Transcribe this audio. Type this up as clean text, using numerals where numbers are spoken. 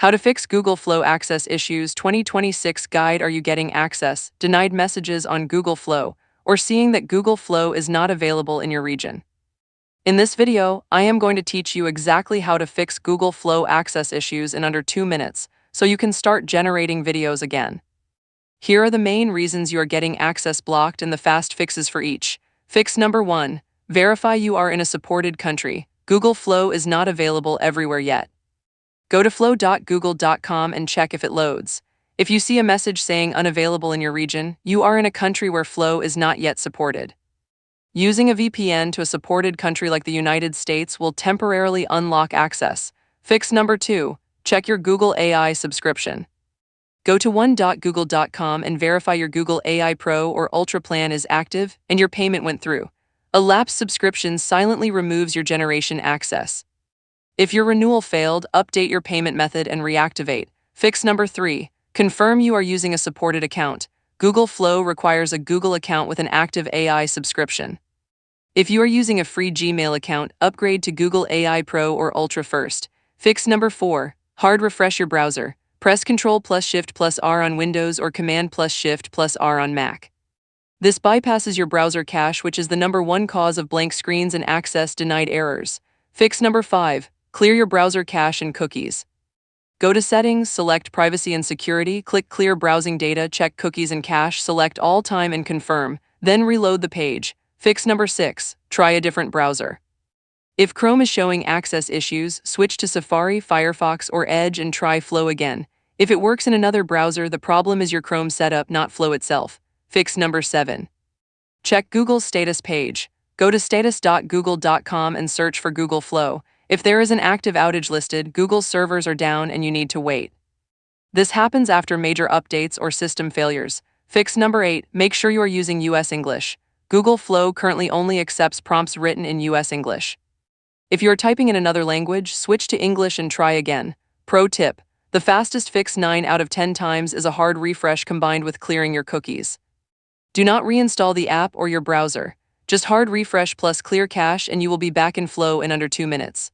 How to fix Google Flow access issues 2026 guide. Are you getting access, denied messages on Google Flow, or seeing that Google Flow is not available in your region? In this video, I am going to teach you exactly how to fix Google Flow access issues in under 2 minutes, so you can start generating videos again. Here are the main reasons you are getting access blocked and the fast fixes for each. Fix number 1. Verify you are in a supported country. Google Flow is not available everywhere yet. Go to flow.google.com and check if it loads. If you see a message saying unavailable in your region, you are in a country where Flow is not yet supported. Using a VPN to a supported country like the United States will temporarily unlock access. Fix number 2. Check your Google AI subscription. Go to one.google.com and verify your Google AI Pro or Ultra plan is active and your payment went through. A lapsed subscription silently removes your generation access. If your renewal failed, update your payment method and reactivate. Fix number 3. Confirm you are using a supported account. Google Flow requires a Google account with an active AI subscription. If you are using a free Gmail account, upgrade to Google AI Pro or Ultra first. Fix number 4. Hard refresh your browser. Press Ctrl+Shift+R on Windows or Command+Shift+R on Mac. This bypasses your browser cache, which is the number 1 cause of blank screens and access denied errors. Fix number 5. Clear your browser cache and cookies. Go to Settings, select Privacy and Security, click Clear Browsing Data, check Cookies and Cache, select All Time and confirm, then reload the page. Fix number 6. Try a different browser. If Chrome is showing access issues, switch to Safari, Firefox, or Edge and try Flow again. If it works in another browser, the problem is your Chrome setup, not Flow itself. Fix number 7. Check Google's status page. Go to status.google.com and search for Google Flow. If there is an active outage listed, Google's servers are down and you need to wait. This happens after major updates or system failures. Fix number 8. Make sure you are using US English. Google Flow currently only accepts prompts written in US English. If you are typing in another language, switch to English and try again. Pro tip: the fastest fix 9 out of 10 times is a hard refresh combined with clearing your cookies. Do not reinstall the app or your browser. Just hard refresh plus clear cache and you will be back in Flow in under 2 minutes.